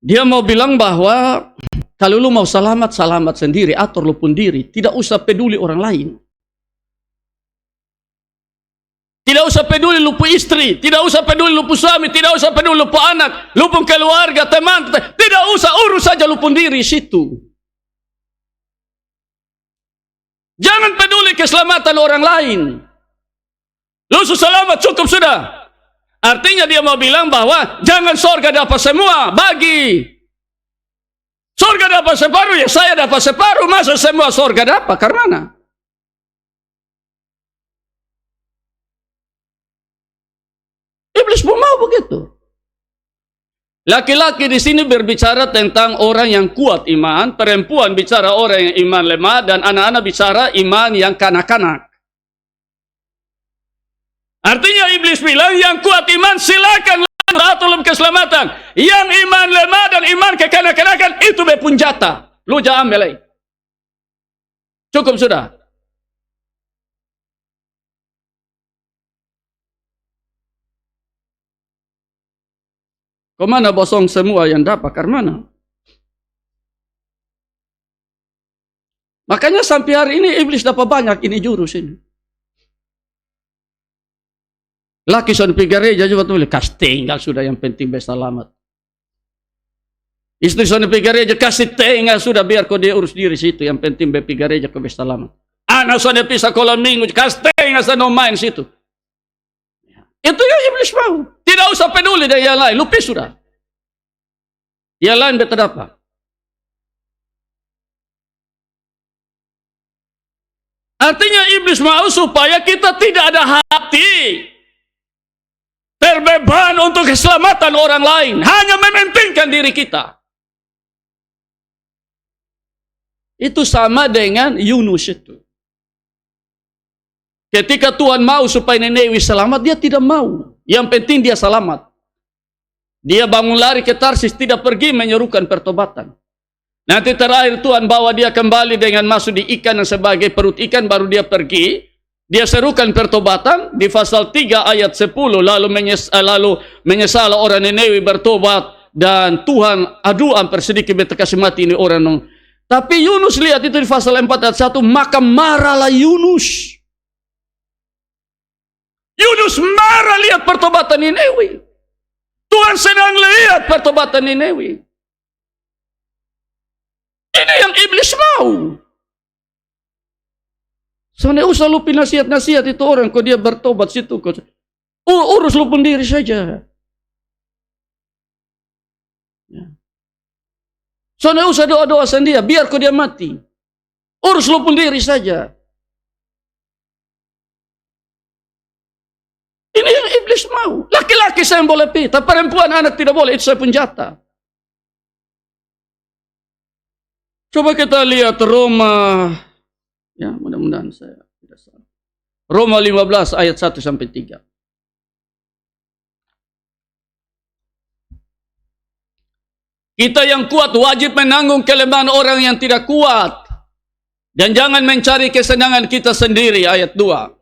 dia mau bilang bahwa kalau lu mau selamat, selamat sendiri, atur lu pun diri, tidak usah peduli orang lain. Tidak usah peduli lu pun istri, tidak usah peduli lu pun suami, tidak usah peduli lu pun anak, lu pun keluarga, teman, tidak usah, urus saja lu pun diri situ. Jangan peduli keselamatan orang lain. Lu selamat cukup sudah. Artinya dia mau bilang bahwa jangan sorga dapat semua, bagi. Sorga dapat separuh, ya saya dapat separuh, masa semua sorga dapat, karena iblis pun mau begitu. Laki-laki di sini berbicara tentang orang yang kuat iman, perempuan bicara orang yang iman lemah, dan anak-anak bicara iman yang kanak-kanak. Artinya iblis bilang yang kuat iman silakan atur keselamatan. Yang iman lemah dan iman kekanak-kanakan itu pun jatah. Lu jangan ambil. Cukup sudah. Kemana bosong semua yang dapat? Karena makanya sampai hari ini iblis dapat banyak ini jurus ini. Laki son pergi gereja juga tuh kasih tinggal sudah, yang penting berselamat. Istri son pergi gereja kasih tinggal sudah, biar kau dia urus diri situ, yang penting pergi gereja kau berselamat. Anak son pisah sekolah minggu kasih tinggal sana main situ. Itu yang iblis mau. Tidak usah peduli dengan yang lain, lupa sudah. Yang lain betul apa? Artinya iblis mau supaya kita tidak ada hati terbeban untuk keselamatan orang lain, hanya mementingkan diri kita. Itu sama dengan Yunus itu. Ketika Tuhan mau supaya Nineve selamat, dia tidak mau. Yang penting dia selamat. Dia bangun lari ke Tarsis, tidak pergi menyerukan pertobatan. Nanti terakhir Tuhan bawa dia kembali dengan masuk di ikan dan sebagai perut ikan, baru dia pergi. Dia serukan pertobatan di pasal 3 ayat 10, lalu menyesal orang Nineve bertobat, dan Tuhan aduh hampir sedikit beta kasih mati ini orang. Tapi Yunus lihat itu di pasal 4 ayat 1, maka marahlah Yunus. Yunus marah lihat pertobatan Nineve. Tuhan senang lihat pertobatan Nineve. Ini yang iblis mau. Soalnya usah lu nasihat-nasihat itu orang, kok dia bertobat situ, kok urus lu pun diri saja. Ya. Soalnya usah doa-doa sendiri, biar kok dia mati. Urus lu pun diri saja. Ini yang iblis mau. Laki-laki saya boleh pita, perempuan anak tidak boleh, itu saya pun jatah. Coba kita lihat Roma. Ya, mudah-mudahan saya tidak salah. Roma 15 ayat 1 sampai 3. Kita yang kuat wajib menanggung kelemahan orang yang tidak kuat. Dan jangan mencari kesenangan kita sendiri, ayat 2.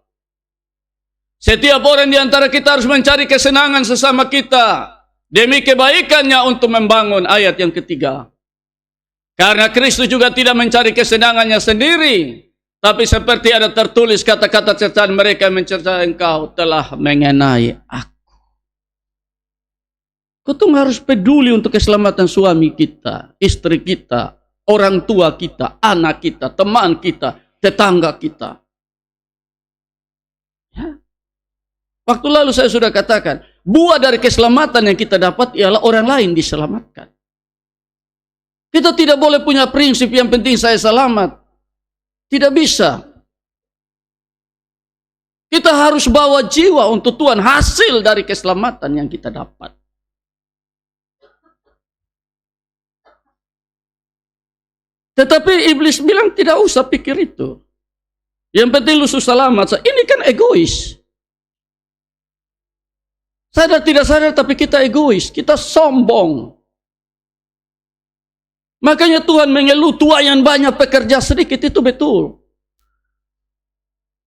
Setiap orang di antara kita harus mencari kesenangan sesama kita demi kebaikannya untuk membangun, ayat yang ketiga. Karena Kristus juga tidak mencari kesenangannya sendiri, tapi seperti ada tertulis kata-kata cercaan mereka mencercai engkau telah mengenai aku. Kita harus peduli untuk keselamatan suami kita, istri kita, orang tua kita, anak kita, teman kita, tetangga kita. Ya. Waktu lalu saya sudah katakan, buah dari keselamatan yang kita dapat ialah orang lain diselamatkan. Kita tidak boleh punya prinsip yang penting saya selamat. Tidak bisa. Kita harus bawa jiwa untuk Tuhan, hasil dari keselamatan yang kita dapat. Tetapi iblis bilang tidak usah pikir itu. Yang penting lu selamat. Ini kan egois. Sadar tidak sadar tapi kita egois. Kita sombong. Makanya Tuhan mengeluh tuayan banyak pekerja sedikit, itu betul.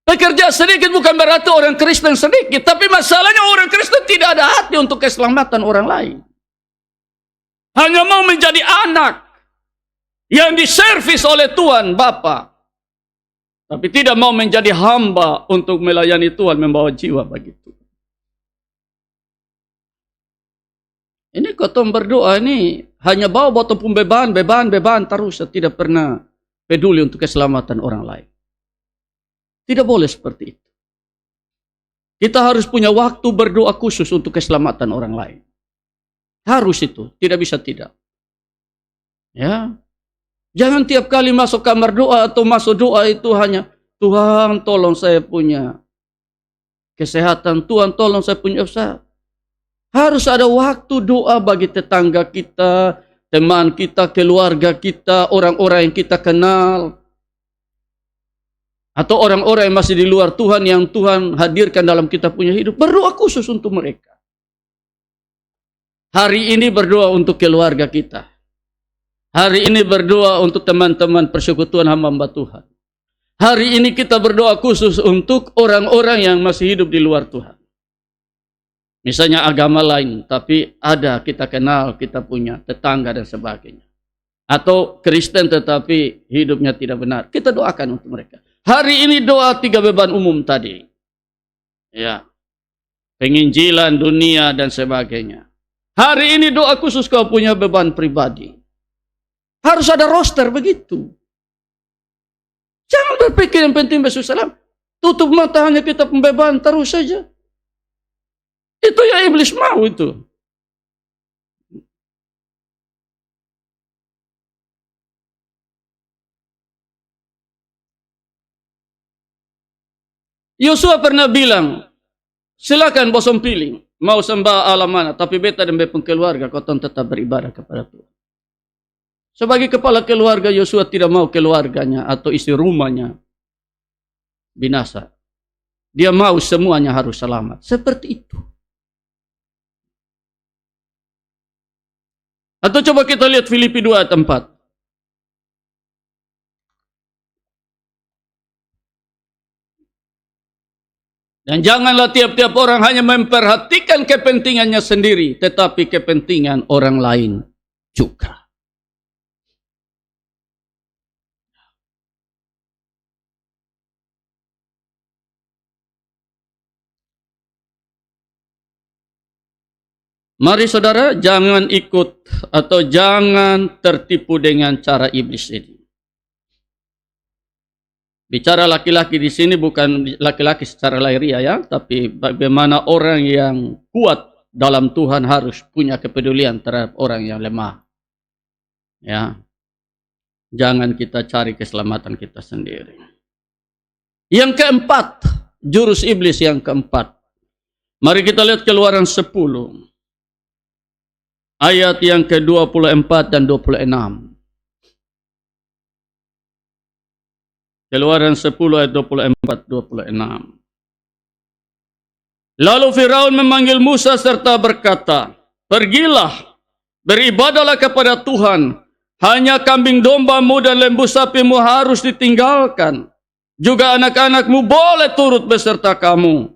Pekerja sedikit bukan berarti orang Kristen sedikit, tapi masalahnya orang Kristen tidak ada hati untuk keselamatan orang lain. Hanya mau menjadi anak yang diservis oleh Tuhan Bapa, tapi tidak mau menjadi hamba untuk melayani Tuhan, membawa jiwa bagi Tuhan. Ini kotong berdoa ini hanya bawa botol beban terus, tidak pernah peduli untuk keselamatan orang lain. Tidak boleh seperti itu. Kita harus punya waktu berdoa khusus untuk keselamatan orang lain. Harus itu, tidak bisa tidak. Ya. Jangan tiap kali masuk kamar doa atau masuk doa itu hanya Tuhan tolong saya punya kesehatan, Tuhan tolong saya punya usaha. Harus ada waktu doa bagi tetangga kita, teman kita, keluarga kita, orang-orang yang kita kenal. Atau orang-orang yang masih di luar Tuhan, yang Tuhan hadirkan dalam kita punya hidup. Berdoa khusus untuk mereka. Hari ini berdoa untuk keluarga kita. Hari ini berdoa untuk teman-teman persekutuan hamba-hamba Tuhan. Hari ini kita berdoa khusus untuk orang-orang yang masih hidup di luar Tuhan. Misalnya agama lain, tapi ada kita kenal, kita punya tetangga dan sebagainya. Atau Kristen tetapi hidupnya tidak benar. Kita doakan untuk mereka. Hari ini doa 3 beban umum tadi. Ya. Penginjilan dunia dan sebagainya. Hari ini doa khusus kau punya beban pribadi. Harus ada roster begitu. Jangan berpikir yang penting besok salam. Tutup mata hanya kita pembeban terus saja. Itu yang iblis mau itu. Yosua pernah bilang, silakan bosom pilih, mau sembah Allah mana, tapi beta dan bepeng keluarga kau tetap beribadah kepada Tuhan. Sebagai kepala keluarga, Yosua tidak mau keluarganya atau isi rumahnya binasa. Dia mau semuanya harus selamat. Seperti itu. Atau coba kita lihat Filipi 2 ayat 4. Dan janganlah tiap-tiap orang hanya memperhatikan kepentingannya sendiri, tetapi kepentingan orang lain juga. Mari saudara, jangan ikut atau jangan tertipu dengan cara iblis ini. Bicara laki-laki di sini bukan laki-laki secara lahiriah ya, tapi bagaimana orang yang kuat dalam Tuhan harus punya kepedulian terhadap orang yang lemah. Ya. Jangan kita cari keselamatan kita sendiri. Yang keempat, jurus iblis yang keempat. Mari kita lihat Keluaran 10. Ayat yang ke-24 dan 26. Keluaran 10 ayat 24-26. Lalu Firaun memanggil Musa serta berkata, pergilah, beribadahlah kepada Tuhan, Hanya kambing dombamu dan lembu sapimu harus ditinggalkan. Juga anak-anakmu boleh turut beserta kamu.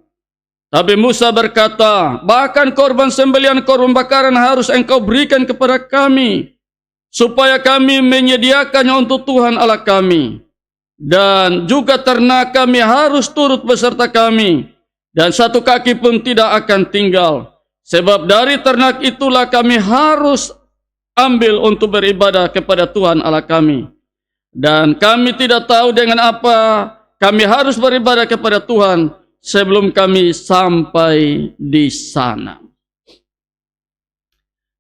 Tapi Musa berkata, bahkan korban sembelihan korban bakaran harus engkau berikan kepada kami, supaya kami menyediakannya untuk Tuhan Allah kami. Dan juga ternak kami harus turut beserta kami, dan satu kaki pun tidak akan tinggal. Sebab dari ternak itulah kami harus ambil untuk beribadah kepada Tuhan Allah kami. Dan kami tidak tahu dengan apa kami harus beribadah kepada Tuhan sebelum kami sampai di sana.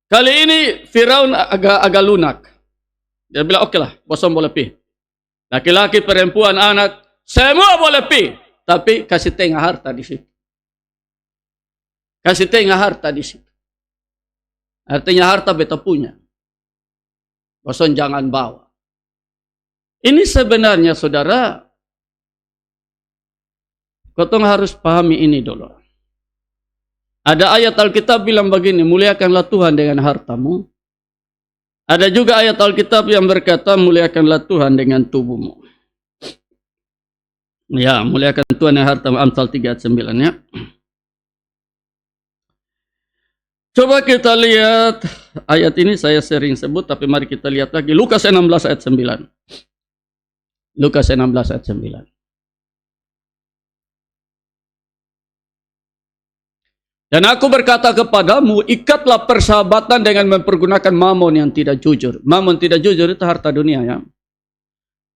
Kali ini Firaun agak lunak. Dia bilang, oke lah, bosan boleh pi. Laki-laki, perempuan, anak, semua boleh pi. Tapi kasih tengah harta di situ. Kasih tengah harta di situ. Artinya harta beta punya. Bosan jangan bawa. Ini sebenarnya saudara, kotong harus pahami ini dulu. Ada ayat Alkitab bilang begini, muliakanlah Tuhan dengan hartamu. Ada juga ayat Alkitab yang berkata, muliakanlah Tuhan dengan tubuhmu. Ya, muliakan Tuhan dengan hartamu, Amsal 3 ayat 9 ya. Coba kita lihat, ayat ini saya sering sebut, tapi mari kita lihat lagi. Lukas 16 ayat 9. Lukas 16 ayat 9. Dan aku berkata kepadamu, ikatlah persahabatan dengan mempergunakan mamon yang tidak jujur. Mamon tidak jujur itu harta dunia ya.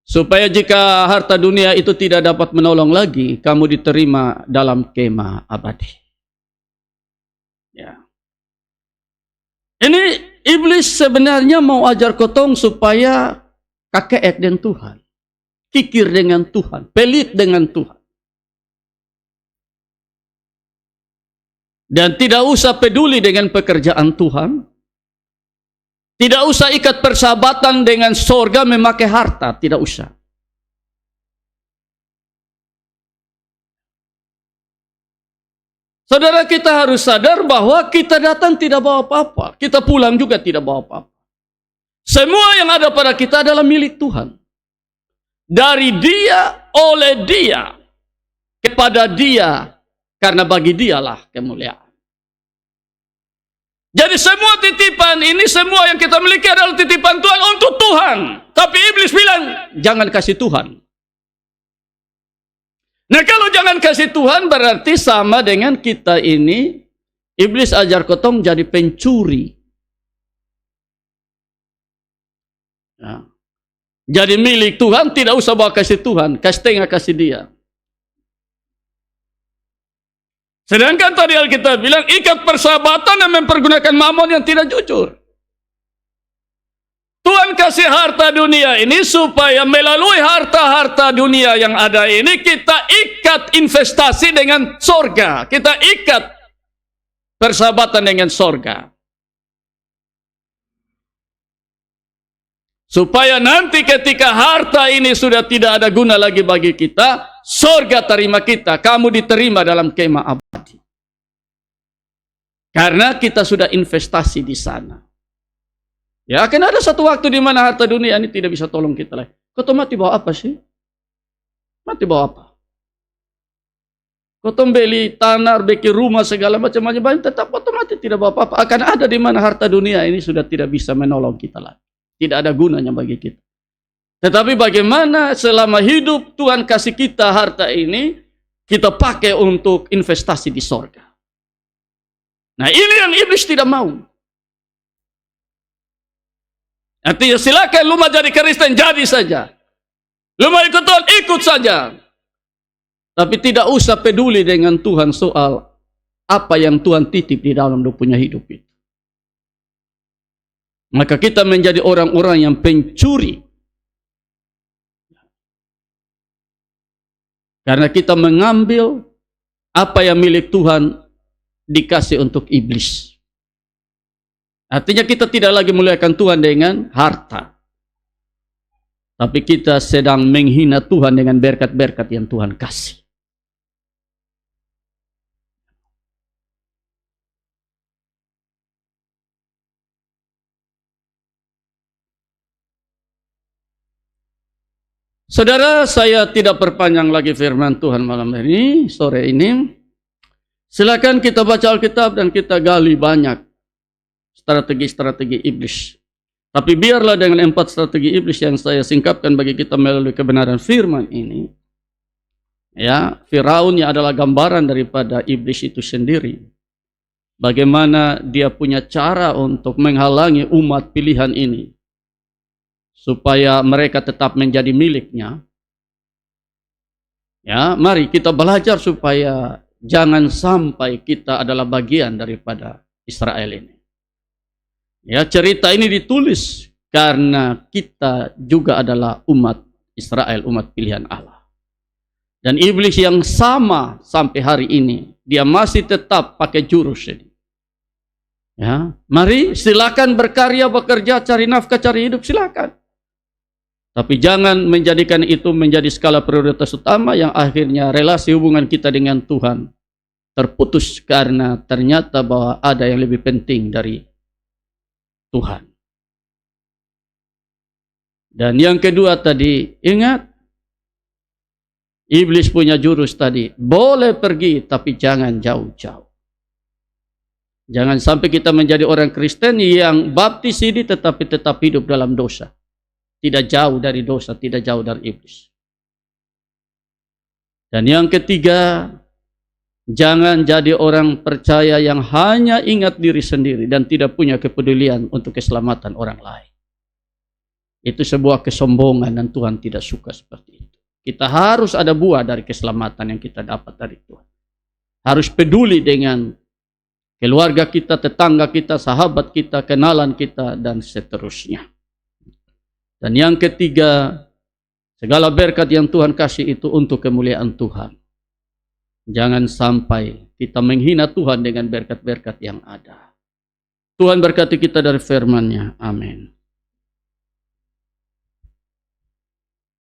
Supaya jika harta dunia itu tidak dapat menolong lagi, kamu diterima dalam kemah abadi. Ya. Ini iblis sebenarnya mau ajar kotong supaya kakek dengan Tuhan. Kikir dengan Tuhan, pelit dengan Tuhan. Dan tidak usah peduli dengan pekerjaan Tuhan. Tidak usah ikat persahabatan dengan sorga memakai harta, tidak usah. Saudara, kita harus sadar bahwa kita datang tidak bawa apa-apa. Kita pulang juga tidak bawa apa-apa. Semua yang ada pada kita adalah milik Tuhan. Dari Dia, oleh Dia, kepada Dia, karena bagi Dialah kemuliaan. Jadi semua titipan ini, semua yang kita miliki adalah titipan Tuhan untuk Tuhan. Tapi iblis bilang, jangan kasih Tuhan. Nah kalau jangan kasih Tuhan berarti sama dengan kita ini, iblis ajar kotong jadi pencuri. Nah. Jadi milik Tuhan, tidak usah bawa kasih Tuhan. Kasih tengah kasih dia. Sedangkan tadi Alkitab bilang, ikat persahabatan dan mempergunakan mamon yang tidak jujur. Tuhan kasih harta dunia ini supaya melalui harta-harta dunia yang ada ini, kita ikat investasi dengan sorga. Kita ikat persahabatan dengan sorga. Supaya nanti ketika harta ini sudah tidak ada guna lagi bagi kita, sorga terima kita, kamu diterima dalam kemah abadi. Karena kita sudah investasi di sana. Ya, akan ada satu waktu di mana harta dunia ini tidak bisa tolong kita lagi. Kau mati bawa apa sih? Mati bawa apa? Kau beli tanah, beli rumah, segala macam-macam, tetap otomatis tidak bawa apa-apa. Akan ada di mana harta dunia ini sudah tidak bisa menolong kita lagi. Tidak ada gunanya bagi kita. Tetapi bagaimana selama hidup Tuhan kasih kita harta ini, kita pakai untuk investasi di sorga. Nah ini yang iblis tidak mau. Artinya silakan lu mau jadi Kristen, jadi saja. Lu mau ikut Tuhan, ikut saja. Tapi tidak usah peduli dengan Tuhan soal apa yang Tuhan titip di dalam punya hidup itu. Maka kita menjadi orang-orang yang pencuri. Karena kita mengambil apa yang milik Tuhan dikasih untuk iblis. Artinya kita tidak lagi memuliakan Tuhan dengan harta. Tapi kita sedang menghina Tuhan dengan berkat-berkat yang Tuhan kasih. Saudara, saya tidak perpanjang lagi firman Tuhan malam ini, sore ini. Silakan kita baca Alkitab dan kita gali banyak strategi-strategi iblis. Tapi biarlah dengan 4 strategi iblis yang saya singkapkan bagi kita melalui kebenaran firman ini. Ya, Firaun yang adalah gambaran daripada iblis itu sendiri. Bagaimana dia punya cara untuk menghalangi umat pilihan ini, supaya mereka tetap menjadi miliknya. Ya, mari kita belajar supaya jangan sampai kita adalah bagian daripada Israel ini. Ya, cerita ini ditulis karena kita juga adalah umat Israel, umat pilihan Allah. Dan iblis yang sama sampai hari ini, dia masih tetap pakai jurus ini. Ya, mari silakan berkarya, bekerja, cari nafkah, cari hidup, silakan. Tapi jangan menjadikan itu menjadi skala prioritas utama yang akhirnya relasi hubungan kita dengan Tuhan terputus karena ternyata bahwa ada yang lebih penting dari Tuhan. Dan yang kedua tadi, ingat, iblis punya jurus tadi, boleh pergi tapi jangan jauh-jauh. Jangan sampai kita menjadi orang Kristen yang baptis ini tetapi tetap hidup dalam dosa. Tidak jauh dari dosa, tidak jauh dari iblis. Dan yang ketiga, jangan jadi orang percaya yang hanya ingat diri sendiri dan tidak punya kepedulian untuk keselamatan orang lain. Itu sebuah kesombongan dan Tuhan tidak suka seperti itu. Kita harus ada buah dari keselamatan yang kita dapat dari Tuhan. Harus peduli dengan keluarga kita, tetangga kita, sahabat kita, kenalan kita, dan seterusnya. Dan yang ketiga, segala berkat yang Tuhan kasih itu untuk kemuliaan Tuhan. Jangan sampai kita menghina Tuhan dengan berkat-berkat yang ada. Tuhan berkati kita dari firman-Nya. Amin.